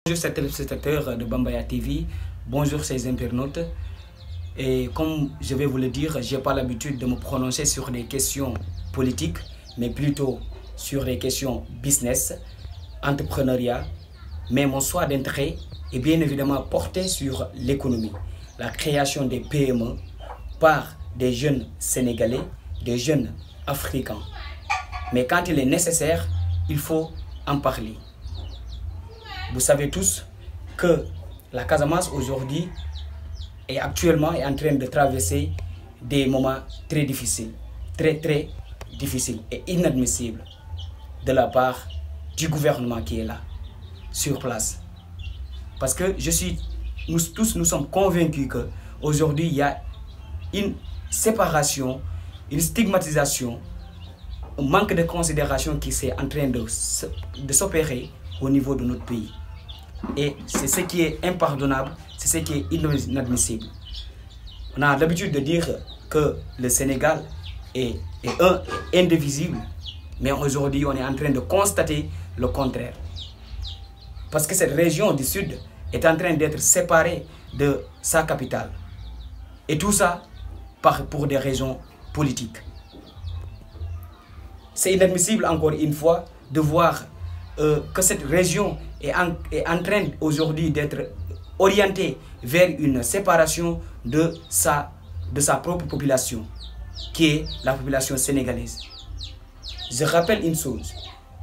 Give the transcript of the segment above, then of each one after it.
Bonjour chers téléspectateurs de Bambaya TV, bonjour chers internautes. Et comme je vais vous le dire, je n'ai pas l'habitude de me prononcer sur des questions politiques, mais plutôt sur des questions business, entrepreneuriat. Mais mon choix d'intérêt est bien évidemment porté sur l'économie, la création des PME par des jeunes Sénégalais, des jeunes Africains. Mais quand il est nécessaire, il faut en parler. Vous savez tous que la Casamance aujourd'hui est actuellement en train de traverser des moments très difficiles, très difficiles et inadmissibles de la part du gouvernement qui est là, sur place. Parce que nous sommes convaincus qu'aujourd'hui il y a une séparation, une stigmatisation, un manque de considération qui est en train de s'opérer au niveau de notre pays. Et c'est ce qui est impardonnable, c'est ce qui est inadmissible. On a l'habitude de dire que le Sénégal est indivisible, mais aujourd'hui on est en train de constater le contraire. Parce que cette région du Sud est en train d'être séparée de sa capitale. Et tout ça pour des raisons politiques. C'est inadmissible encore une fois de voir que cette région est en train aujourd'hui d'être orientée vers une séparation de sa propre population, qui est la population sénégalaise. Je rappelle une chose,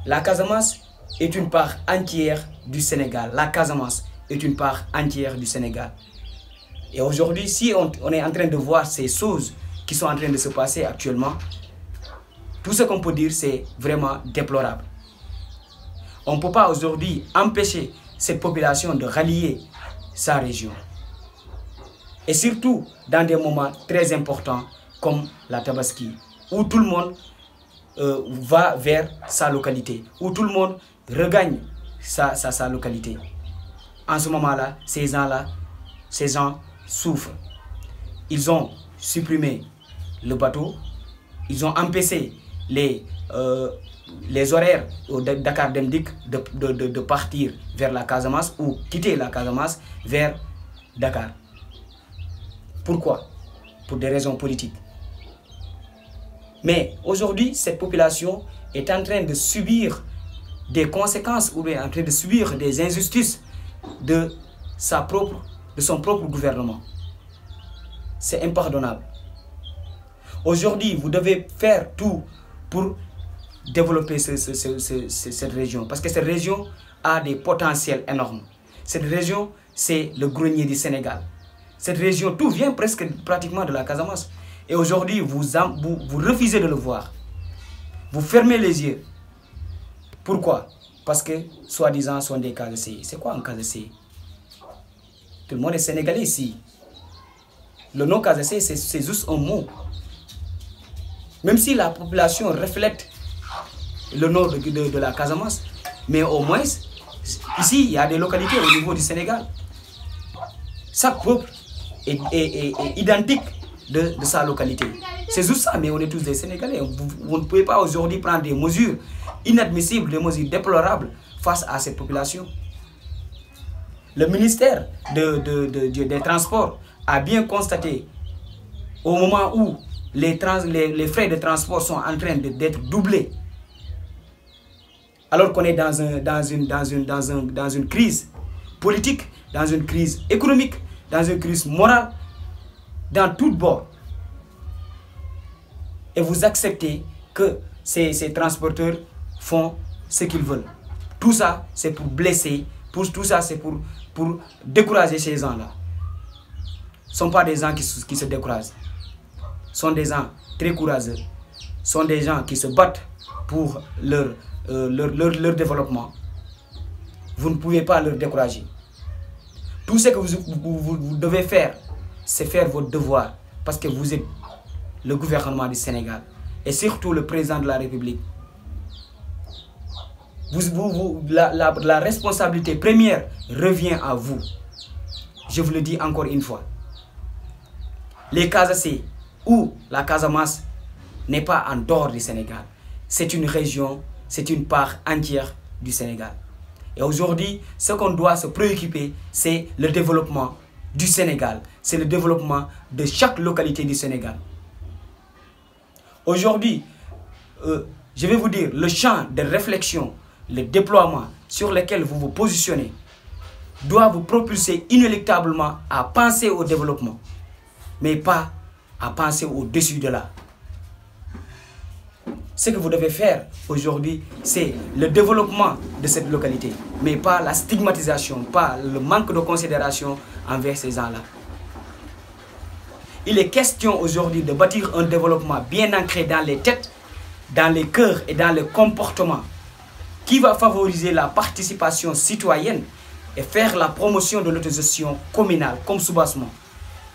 la Casamance est une part entière du Sénégal. La Casamance est une part entière du Sénégal. Et aujourd'hui, si on est en train de voir ces choses qui sont en train de se passer actuellement, tout ce qu'on peut dire, c'est vraiment déplorable. On ne peut pas aujourd'hui empêcher cette population de rallier sa région. Et surtout dans des moments très importants comme la Tabaski, où tout le monde va vers sa localité, où tout le monde regagne sa localité. En ce moment-là, ces gens souffrent. Ils ont supprimé le bateau, ils ont empêché les horaires au Dakar Demdik de partir vers la Casamance ou quitter la Casamance vers Dakar. Pourquoi? Pour des raisons politiques. Mais aujourd'hui, cette population est en train de subir des conséquences ou bien en train de subir des injustices de son propre gouvernement. C'est impardonnable. Aujourd'hui, vous devez faire tout pour développer cette région. Parce que cette région a des potentiels énormes. Cette région, c'est le grenier du Sénégal. Cette région, tout vient pratiquement de la Casamance. Et aujourd'hui, vous refusez de le voir. Vous fermez les yeux. Pourquoi? Parce que, soi-disant, sont des cas de CI. C'est quoi un cas de CI? Tout le monde est sénégalais ici. Le nom cas de CI, c'est juste un mot. Même si la population reflète le nord de la Casamance, mais au moins, ici, il y a des localités au niveau du Sénégal. Chaque peuple est identique de sa localité. C'est juste ça, mais on est tous des Sénégalais. Vous ne pouvez pas aujourd'hui prendre des mesures inadmissibles, des mesures déplorables face à cette population. Le ministère des Transports a bien constaté, au moment où les frais de transport sont en train d'être doublés, alors qu'on est dans une crise politique, dans une crise économique, dans une crise morale, dans tout bord. Et vous acceptez que ces transporteurs font ce qu'ils veulent. Tout ça, c'est pour blesser, tout ça, c'est pour décourager ces gens-là. Ce ne sont pas des gens qui se découragent. Ce sont des gens très courageux. Ce sont des gens qui se battent pour leur développement. Vous ne pouvez pas leur décourager. Tout ce que vous devez faire, c'est faire votre devoir. Parce que vous êtes le gouvernement du Sénégal. Et surtout le président de la République. La responsabilité première revient à vous. Je vous le dis encore une fois. Les Casacés ou la Casamance n'est pas en dehors du Sénégal. C'est une région, c'est une part entière du Sénégal. Et aujourd'hui, ce qu'on doit se préoccuper, c'est le développement du Sénégal. C'est le développement de chaque localité du Sénégal. Aujourd'hui, je vais vous dire, le champ de réflexion, le déploiement sur lequel vous vous positionnez, doit vous propulser inéluctablement à penser au développement, mais pas à penser au-dessus de là. Ce que vous devez faire aujourd'hui, c'est le développement de cette localité, mais pas la stigmatisation, pas le manque de considération envers ces gens-là. Il est question aujourd'hui de bâtir un développement bien ancré dans les têtes, dans les cœurs et dans les comportements, qui va favoriser la participation citoyenne et faire la promotion de l'autogestion communale comme soubassement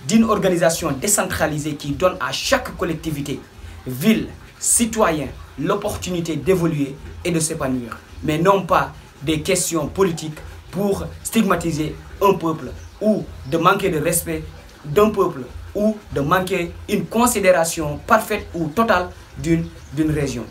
d'une organisation décentralisée qui donne à chaque collectivité, ville, citoyen, l'opportunité d'évoluer et de s'épanouir, mais non pas des questions politiques pour stigmatiser un peuple ou de manquer de respect d'un peuple ou de manquer une considération parfaite ou totale d'une région.